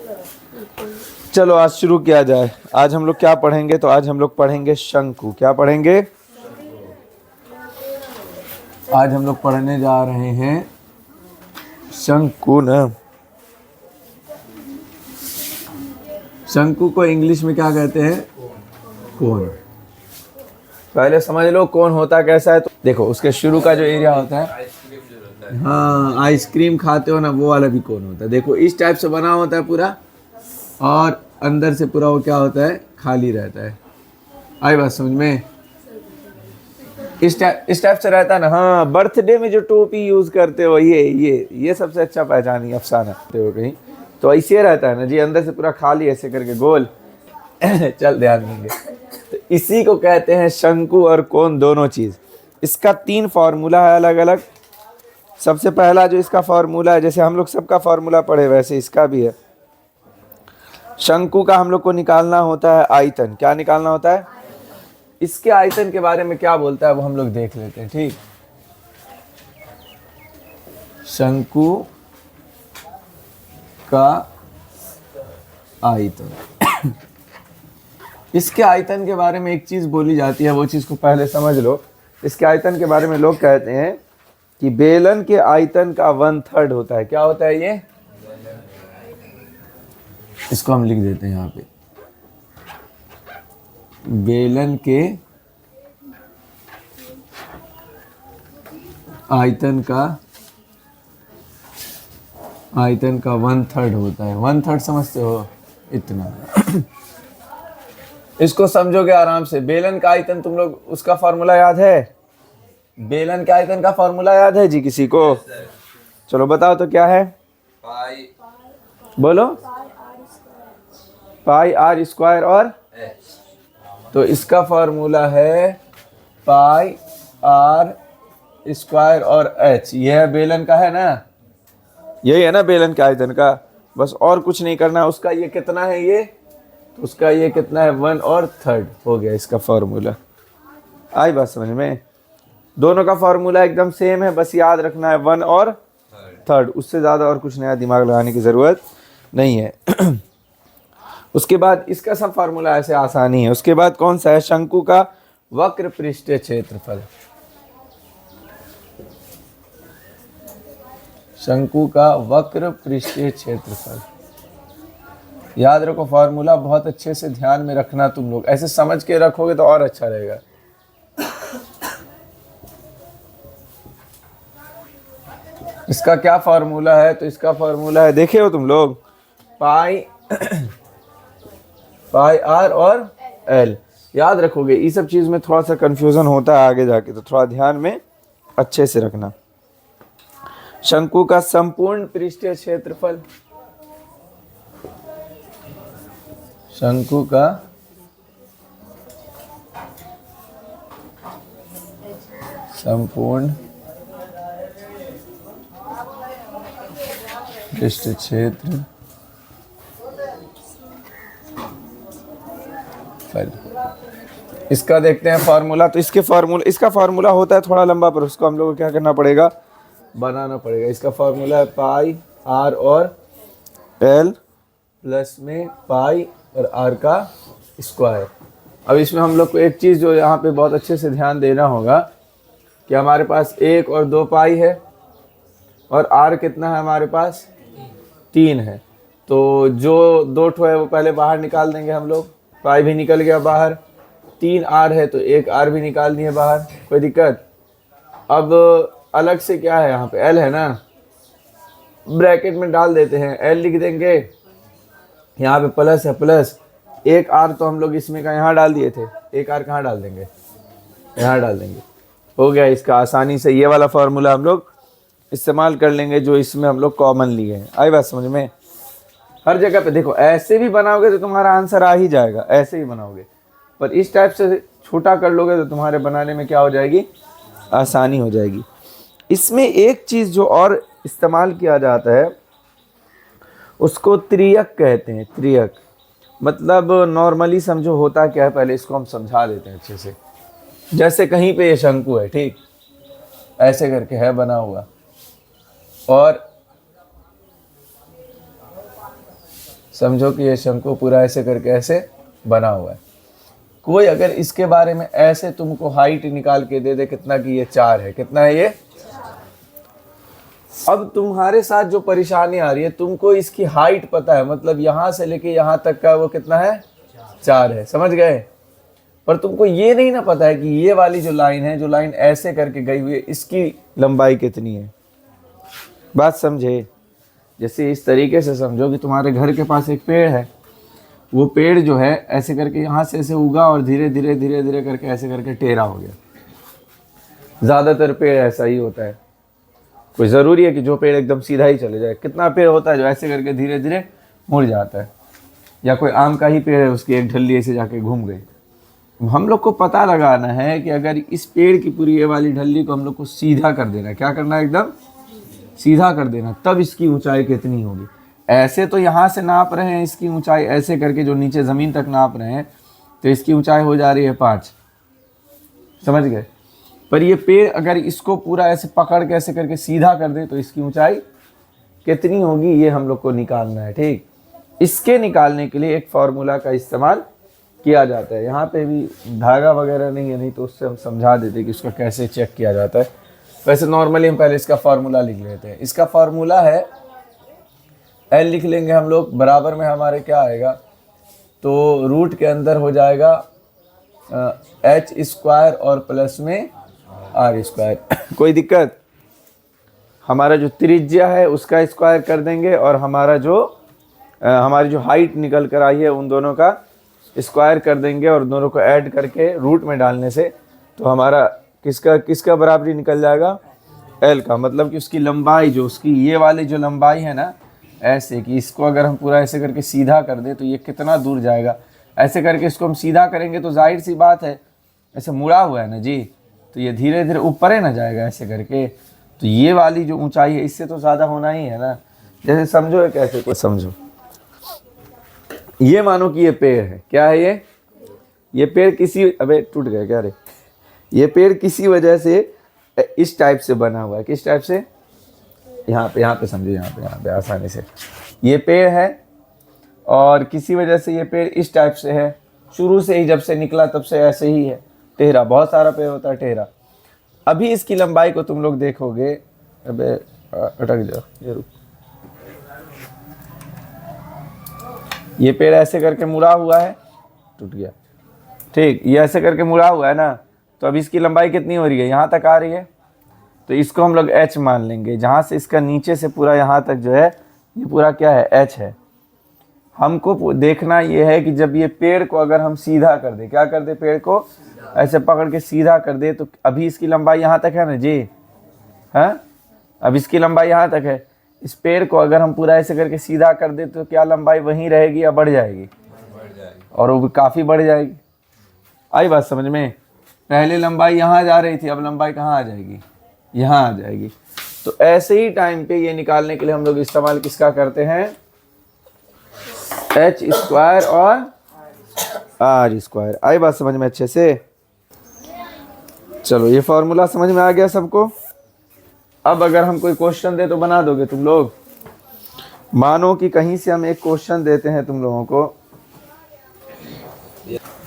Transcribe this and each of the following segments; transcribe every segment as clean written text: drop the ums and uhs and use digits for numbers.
चलो आज शुरू किया जाए। आज हम लोग क्या पढ़ेंगे? तो आज हम लोग पढ़ेंगे शंकु। क्या पढ़ेंगे? आज हम लोग पढ़ने जा रहे हैं शंकु ना। शंकु को इंग्लिश में क्या कहते हैं? कोन। पहले समझ लो कोन होता कैसा है। तो देखो उसके शुरू का जो एरिया होता है, हाँ आइसक्रीम खाते हो ना, वो वाला भी कोन होता है। देखो इस टाइप से बना होता है पूरा, और अंदर से पूरा वो क्या होता है? खाली रहता है। आई बात समझ में? इस टाइप से रहता है ना। हाँ, बर्थडे में जो टोपी यूज करते हो ये सबसे अच्छा पहचानी अफसाना हो कहीं तो ऐसे रहता है ना जी, अंदर से पूरा खाली ऐसे करके गोल। चल ध्यान देंगे। तो इसी को कहते हैं शंकु और कोन, दोनों चीज। इसका 3 फार्मूला है अलग अलग। सबसे पहला जो इसका फार्मूला है, जैसे हम लोग सबका फार्मूला पढ़े वैसे इसका भी है। शंकु का हम लोग को निकालना होता है आयतन। क्या निकालना होता है? इसके आयतन के बारे में क्या बोलता है वो हम लोग देख लेते हैं। ठीक, शंकु का आयतन। इसके आयतन के बारे में एक चीज बोली जाती है, वो चीज को पहले समझ लो। इसके आयतन के बारे में लोग कहते हैं कि बेलन के आयतन का 1/3 होता है। क्या होता है ये? इसको हम लिख देते हैं यहाँ पे। बेलन के आयतन का 1/3 होता है। 1/3 समझते हो? इतना। इसको समझोगे आराम से। बेलन का आयतन तुम लोग उसका फॉर्मूला याद है? बेलन के आयतन का फॉर्मूला याद है जी किसी को? चलो बताओ तो क्या है? पाई। बोलो। पाई आर स्क्वायर और तो इसका फॉर्मूला है पाई आर स्क्वायर और एच। यह बेलन का है ना, यही है ना बेलन के आयतन का। बस और कुछ नहीं करना। उसका ये कितना है? ये तो उसका ये कितना है? 1/3 हो गया इसका फॉर्मूला। आई बात समझ में? दोनों का फॉर्मूला एकदम सेम है, बस याद रखना है 1/3। उससे ज़्यादा और कुछ नया दिमाग लगाने की ज़रूरत नहीं है। उसके बाद इसका सब फार्मूला ऐसे आसानी है। उसके बाद कौन सा है? शंकु का वक्र पृष्ठीय क्षेत्रफल। शंकु का वक्र पृष्ठीय क्षेत्रफल याद रखो। फार्मूला बहुत अच्छे से ध्यान में रखना तुम लोग। ऐसे समझ के रखोगे तो और अच्छा रहेगा। इसका क्या फार्मूला है? तो इसका फार्मूला है, देखे हो तुम लोग, पाई आर और एल। याद रखोगे। ये सब चीज़ में थोड़ा सा कंफ्यूजन होता है आगे जाके, तो थोड़ा ध्यान में अच्छे से रखना। शंकु का संपूर्ण पृष्ठीय क्षेत्रफल। शंकु का संपूर्ण पृष्ठीय क्षेत्र इसका देखते हैं फार्मूला। तो इसका फार्मूला होता है थोड़ा लंबा, पर उसको हम लोग को क्या करना पड़ेगा? बनाना पड़ेगा। इसका फार्मूला है पाई आर और एल प्लस में पाई और आर का स्क्वायर। अब इसमें हम लोग को एक चीज़ जो यहाँ पे बहुत अच्छे से ध्यान देना होगा कि हमारे पास 1 और 2 पाई है, और आर कितना है हमारे पास? 3 है। तो जो 2 ठो है वो पहले बाहर निकाल देंगे हम लोग। पाई भी निकल गया बाहर। 3 आर है तो 1 आर भी निकाल दिए बाहर। कोई दिक्कत? अब अलग से क्या है? यहाँ पे एल है ना, ब्रैकेट में डाल देते हैं। एल लिख देंगे। यहाँ पे प्लस है, प्लस 1 आर तो हम लोग इसमें का यहाँ डाल दिए थे। 1 आर कहाँ डाल देंगे? यहाँ डाल देंगे। हो गया। इसका आसानी से ये वाला फार्मूला हम लोग इस्तेमाल कर लेंगे जो इसमें हम लोग कॉमन लिए हैं। आई बात समझ में? हर जगह पे देखो, ऐसे भी बनाओगे तो तुम्हारा आंसर आ ही जाएगा, ऐसे ही बनाओगे। पर इस टाइप से छोटा कर लोगे तो तुम्हारे बनाने में क्या हो जाएगी? आसानी हो जाएगी। इसमें एक चीज़ जो और इस्तेमाल किया जाता है उसको त्रियक कहते हैं। त्रियक मतलब नॉर्मली समझो होता क्या है, पहले इसको हम समझा देते हैं अच्छे से। जैसे कहीं पे ये शंकु है, ठीक, ऐसे करके है बना हुआ, और समझो कि ये शंकु पूरा ऐसे करके ऐसे बना हुआ है। कोई अगर इसके बारे में ऐसे तुमको हाइट निकाल के दे दे कितना कि ये 4 है, कितना है ये, अब तुम्हारे साथ जो परेशानी आ रही है, तुमको इसकी हाइट पता है, मतलब यहाँ से लेके यहाँ तक का वो कितना है, 4 है, समझ गए। पर तुमको ये नहीं ना पता है कि ये वाली जो लाइन है, जो लाइन ऐसे करके गई हुई है, इसकी लंबाई कितनी है। बात समझे? जैसे इस तरीके से समझो कि तुम्हारे घर के पास एक पेड़ है, वो पेड़ जो है ऐसे करके यहाँ से ऐसे उगा और धीरे धीरे धीरे धीरे करके ऐसे करके टेढ़ा हो गया। ज़्यादातर पेड़ ऐसा ही होता है, कोई ज़रूरी है कि जो पेड़ एकदम सीधा ही चले जाए। कितना पेड़ होता है जो ऐसे करके धीरे धीरे मुड़ जाता है, या कोई आम का ही पेड़ है उसकी एक ढल्ली ऐसे जाके घूम गई। हम लोग को पता लगाना है कि अगर इस पेड़ की पूरी ये वाली ढल्ली को हम लोग को सीधा कर देना है, क्या करना है, एकदम सीधा कर देना, तब इसकी ऊंचाई कितनी होगी। ऐसे तो यहाँ से नाप रहे हैं इसकी ऊंचाई, ऐसे करके जो नीचे ज़मीन तक नाप रहे हैं, तो इसकी ऊंचाई हो जा रही है 5, समझ गए। पर ये पेड़ अगर इसको पूरा ऐसे पकड़ के ऐसे करके सीधा कर दे तो इसकी ऊंचाई कितनी होगी, ये हम लोग को निकालना है। ठीक, इसके निकालने के लिए एक फार्मूला का इस्तेमाल किया जाता है। यहाँ पे भी धागा वगैरह नहीं है, नहीं तो उससे हम समझा देते कि इसको कैसे चेक किया जाता है। वैसे नॉर्मली हम पहले इसका फार्मूला लिख लेते हैं। इसका फार्मूला है एल लिख लेंगे हम लोग, बराबर में हमारे क्या आएगा, तो रूट के अंदर हो जाएगा एच स्क्वायर और प्लस में आर स्क्वायर। कोई दिक्कत? हमारा जो त्रिज्या है उसका स्क्वायर कर देंगे और हमारा जो हमारी जो हाइट निकल कर आई है उन दोनों का स्क्वायर कर देंगे, और दोनों को ऐड करके रूट में डालने से तो हमारा किसका बराबरी निकल जाएगा, एल का। मतलब कि उसकी लंबाई, जो उसकी ये वाली जो लंबाई है ना, ऐसे कि इसको अगर हम पूरा ऐसे करके सीधा कर दें तो ये कितना दूर जाएगा। ऐसे करके इसको हम सीधा करेंगे तो जाहिर सी बात है, ऐसे मुड़ा हुआ है ना जी, तो ये धीरे धीरे ऊपर है ना जाएगा ऐसे करके, तो ये वाली जो ऊंचाई है इससे तो ज़्यादा होना ही है ना। जैसे समझो एक ऐसे को समझो, ये मानो कि ये पेड़ है, क्या है ये पेड़ किसी, अबे टूट गया क्या रे, ये पेड़ किसी वजह से इस टाइप से बना हुआ है। किस टाइप से? यहाँ पे समझो, यहाँ पे आसानी से ये पेड़ है, और किसी वजह से ये पेड़ इस टाइप से है। शुरू से ही जब से निकला तब से ऐसे ही है, टेढ़ा। बहुत सारा पेड़ होता है टेढ़ा। अभी इसकी लंबाई को तुम लोग देखोगे, अबे अटक जाओ ये रुक, ये पेड़ ऐसे करके मुड़ा हुआ है, टूट गया। ठीक, ये ऐसे करके मुड़ा हुआ है ना, तो अब इसकी लंबाई कितनी हो रही है, यहाँ तक आ रही है, तो इसको हम लोग h मान लेंगे। जहाँ से इसका नीचे से पूरा यहाँ तक जो है ये पूरा क्या है, h है। हमको देखना ये है कि जब ये पेड़ को अगर हम सीधा कर दे, क्या कर दे, पेड़ को ऐसे पकड़ के सीधा कर दे, तो अभी इसकी लंबाई यहाँ तक है ना जी, हाँ, अब इसकी लंबाई यहाँ तक है। इस पेड़ को अगर हम पूरा ऐसे करके सीधा कर दे तो क्या लंबाई वहीं रहेगी या बढ़ जाएगी? और वो भी काफ़ी बढ़ जाएगी। आई बात समझ में? पहले लंबाई यहाँ जा रही थी, अब लंबाई कहाँ आ जाएगी, यहाँ आ जाएगी। तो ऐसे ही टाइम पे ये निकालने के लिए हम लोग इस्तेमाल किसका करते हैं, एच स्क्वायर और आर स्क्वायर। आई बात समझ में अच्छे से? चलो, ये फॉर्मूला समझ में आ गया सबको। अब अगर हम कोई क्वेश्चन दे तो बना दोगे तुम लोग? मानो कि कहीं से हम एक क्वेश्चन देते हैं तुम लोगों को।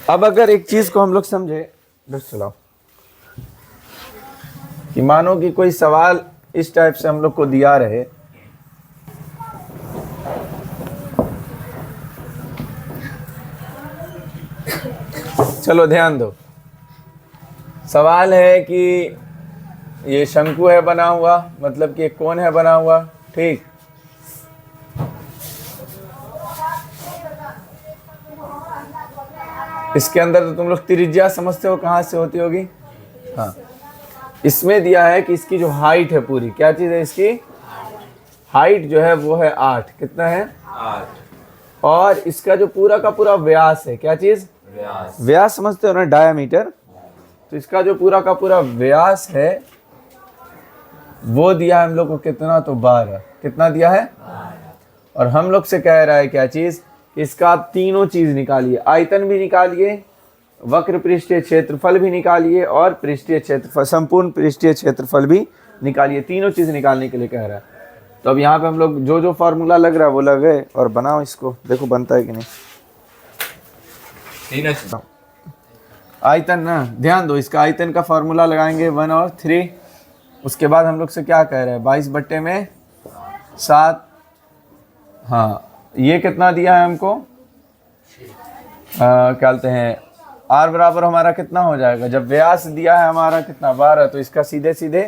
अब अगर एक चीज को हम लोग समझे, बस चलाओ, कि मानो कि कोई सवाल इस टाइप से हम लोग को दिया रहे, चलो ध्यान दो। सवाल है कि ये शंकु है बना हुआ, मतलब कि कौन है बना हुआ, ठीक। इसके अंदर तो तुम लोग त्रिज्या समझते हो कहाँ से होती होगी, हाँ। इसमें दिया है कि इसकी जो हाइट है पूरी, क्या चीज़ है, इसकी हाइट जो है वो है 8। कितना है, 8। और इसका जो पूरा का पूरा व्यास है, क्या चीज़, व्यास समझते हो ना, डायामीटर। तो इसका जो पूरा का पूरा व्यास है वो दिया है हम लोग को कितना, तो 12। कितना दिया है, और हम लोग से कह रहा है क्या चीज़, इसका आप तीनों चीज़ निकालिए, आयतन भी निकालिए, वक्र पृष्ठीय क्षेत्रफल भी निकालिए, और पृष्ठीय क्षेत्रफल, संपूर्ण पृष्ठीय क्षेत्रफल भी निकालिए। तीनों चीज़ निकालने के लिए कह रहा है। तो अब यहाँ पे हम लोग जो जो फार्मूला लग रहा है वो लगे और बनाओ इसको, देखो बनता है कि नहीं। आयतन ना, ध्यान दो, इसका आयतन का फार्मूला लगाएंगे 1 और 3। उसके बाद हम लोग से क्या कह रहे हैं, 22/7। हाँ, ये कितना दिया है हमको, क्या कहते हैं, r बराबर हमारा कितना हो जाएगा, जब व्यास दिया है हमारा कितना 12, तो इसका सीधे सीधे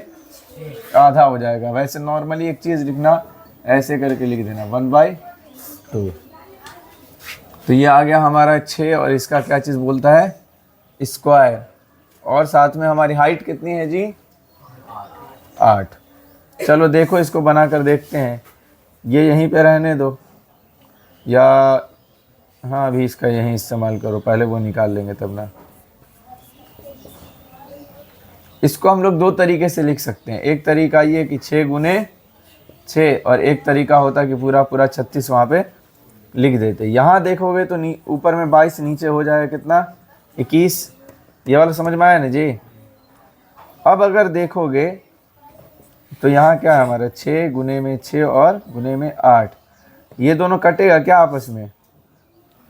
आधा हो जाएगा। वैसे नॉर्मली एक चीज़ लिखना, ऐसे करके लिख देना 1/2। तो ये आ गया हमारा 6, और इसका क्या चीज़ बोलता है, स्क्वायर। और साथ में हमारी हाइट कितनी है जी, 8। चलो देखो इसको बना कर देखते हैं। ये यहीं पे रहने दो, या हाँ अभी इसका यहीं इस्तेमाल करो, पहले वो निकाल लेंगे तब ना। इसको हम लोग 2 तरीके से लिख सकते हैं। एक तरीका ये कि 6 × 6, और एक तरीका होता कि पूरा पूरा 36 वहाँ पे लिख देते। यहाँ देखोगे तो ऊपर में 22, नीचे हो जाएगा कितना, 21। ये वाला समझ में आया ना जी। अब अगर देखोगे तो यहाँ क्या है हमारा, 6 × 6 और × 8, ये दोनों कटेगा क्या आपस में,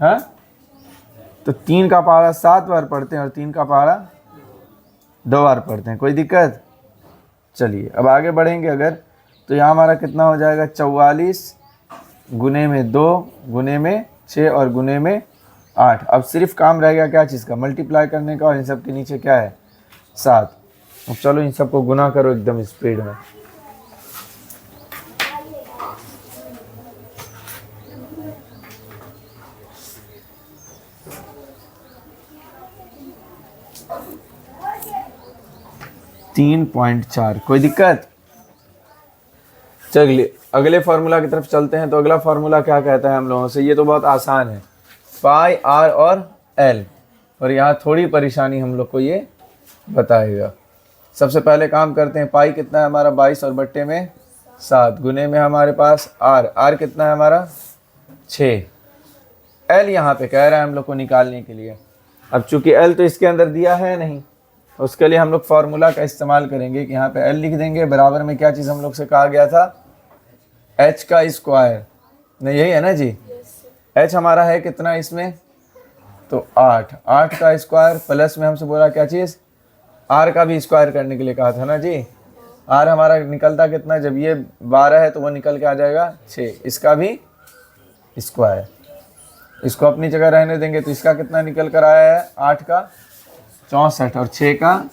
हाँ। तो 3 का पहाड़ा 7 बार पढ़ते हैं और 3 का पहाड़ा 2 बार पढ़ते हैं, कोई दिक्कत। चलिए अब आगे बढ़ेंगे अगर, तो यहाँ हमारा कितना हो जाएगा, 44 × 2 × 6 और × 8। अब सिर्फ काम रह गया क्या चीज़ का, मल्टीप्लाई करने का, और इन सब के नीचे क्या है, 7। अब चलो इन सबको गुना करो एकदम स्पीड में। तीन 3.4, कोई दिक्कत। चलिए अगले फार्मूला की तरफ चलते हैं। तो अगला फार्मूला क्या कहता है हम लोगों से, ये तो बहुत आसान है, पाई r और l। और यहाँ थोड़ी परेशानी हम लोग को ये बताएगा। सबसे पहले काम करते हैं, पाई कितना है हमारा 22 और बट्टे में 7, गुने में हमारे पास r कितना है हमारा 6। l यहाँ पे कह रहा है हम लोग को निकालने के लिए। अब चूंकि l तो इसके अंदर दिया है नहीं, उसके लिए हम लोग फार्मूला का इस्तेमाल करेंगे कि यहाँ पे l लिख देंगे, बराबर में क्या चीज़ हम लोग से कहा गया था, h का स्क्वायर। नहीं यही है ना जी, h हमारा है कितना इसमें, तो 8 का स्क्वायर, प्लस में हमसे बोला क्या चीज़, r का भी स्क्वायर करने के लिए कहा था ना जी। r हमारा निकलता कितना, जब ये 12 है तो वो निकल के आ जाएगा 6, इसका भी स्क्वायर। इसको अपनी जगह रहने देंगे, तो इसका कितना निकल कर आया है, 8 का 64 और 6 का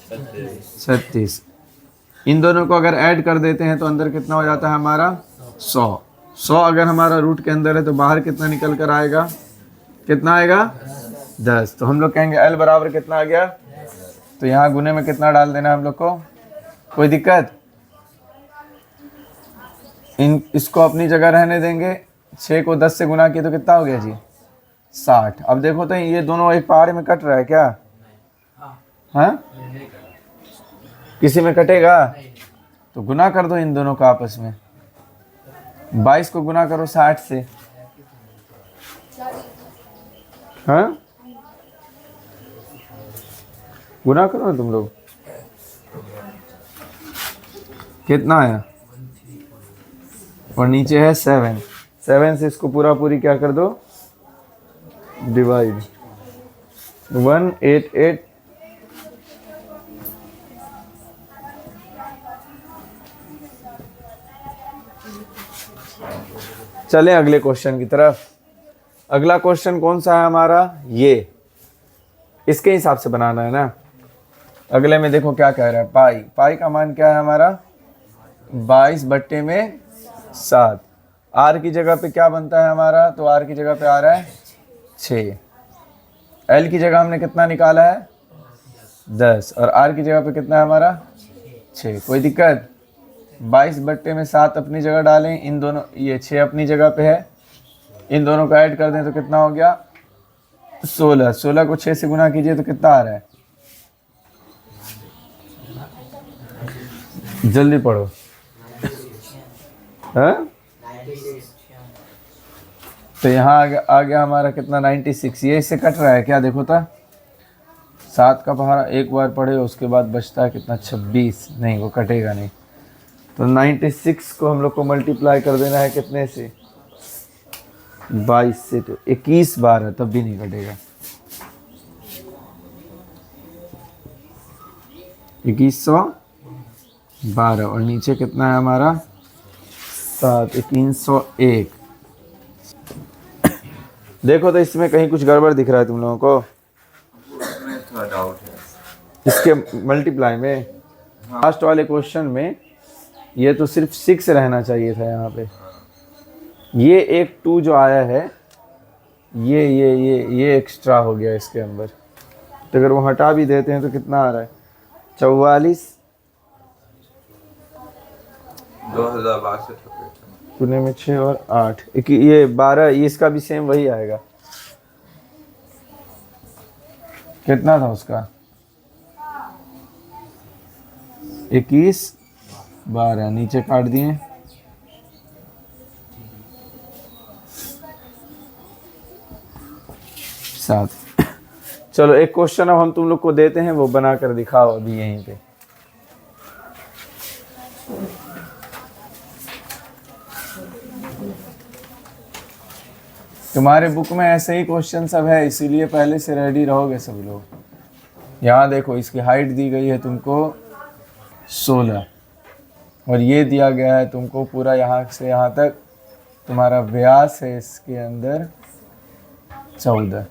36। इन दोनों को अगर ऐड कर देते हैं तो अंदर कितना हो जाता है हमारा 100। अगर हमारा रूट के अंदर है तो बाहर कितना निकल कर आएगा, कितना आएगा 10। तो हम लोग कहेंगे l बराबर कितना आ गया, तो यहाँ गुने में कितना डाल देना हम लोग को, कोई दिक्कत। इसको अपनी जगह रहने देंगे, 6 को 10 से गुना किया तो कितना हो गया जी 60। अब देखो तो ये दोनों एक पहाड़ में कट रहा है क्या, हाँ किसी में कटेगा, तो गुना कर दो इन दोनों का आपस में। 22 को गुना करो 60 से, हाँ गुना करो तुम लोग, कितना आया, और नीचे है 7 से इसको पूरा पूरी क्या कर दो, डिवाइड 188। चलें अगले क्वेश्चन की तरफ। अगला क्वेश्चन कौन सा है हमारा, ये इसके हिसाब से बनाना है ना। अगले में देखो क्या कह रहा है, पाई का मान क्या है हमारा 22 बट्टे में 7। आर की जगह पे क्या बनता है हमारा, तो आर की जगह पे आ रहा है 6। एल की जगह हमने कितना निकाला है 10, और आर की जगह पे कितना है हमारा 6, कोई दिक्कत। 22 बट्टे में 7 अपनी जगह डालें, इन दोनों ये 6 अपनी जगह पे है, इन दोनों को ऐड कर दें तो कितना हो गया 16 को 6 से गुना कीजिए तो कितना आ रहा है, जल्दी पढ़ो, हाँ तो यहाँ आ गया हमारा कितना 96। ये इससे कट रहा है क्या, देखो तो 7 का पहाड़ा एक बार पढ़े उसके बाद बचता है कितना 26, नहीं वो कटेगा नहीं। तो 96 को हम लोग को मल्टीप्लाई कर देना है कितने से, 22 से। तो 21 बार है, तब भी नहीं कटेगा। 2112 और नीचे कितना है हमारा 7, 301। देखो तो इसमें कहीं कुछ गड़बड़ दिख रहा है तुम लोगों को, थोड़ा डाउट है इसके मल्टीप्लाई में। लास्ट वाले क्वेश्चन में ये तो सिर्फ 6 रहना चाहिए था यहाँ पे। ये एक 2 जो आया है, ये एक्स्ट्रा हो गया इसके अंदर। तो अगर वो हटा भी देते हैं तो कितना आ रहा है, 44 2062 पुणे में 6 और 8, ये 12, ये इसका भी सेम वही आएगा। कितना था उसका, 21 12, नीचे काट दिए 7। चलो एक क्वेश्चन अब हम तुम लोग को देते हैं, वो बना कर दिखाओ अभी यहीं पे। तुम्हारे बुक में ऐसे ही क्वेश्चन सब है, इसीलिए पहले से रेडी रहोगे सब लोग। यहाँ देखो इसकी हाइट दी गई है तुमको 16 और ये दिया गया है तुमको पूरा यहाँ से यहाँ तक तुम्हारा व्यास है इसके अंदर 14।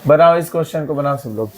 बनाओ इस क्वेश्चन को, बनाओ सब लोग।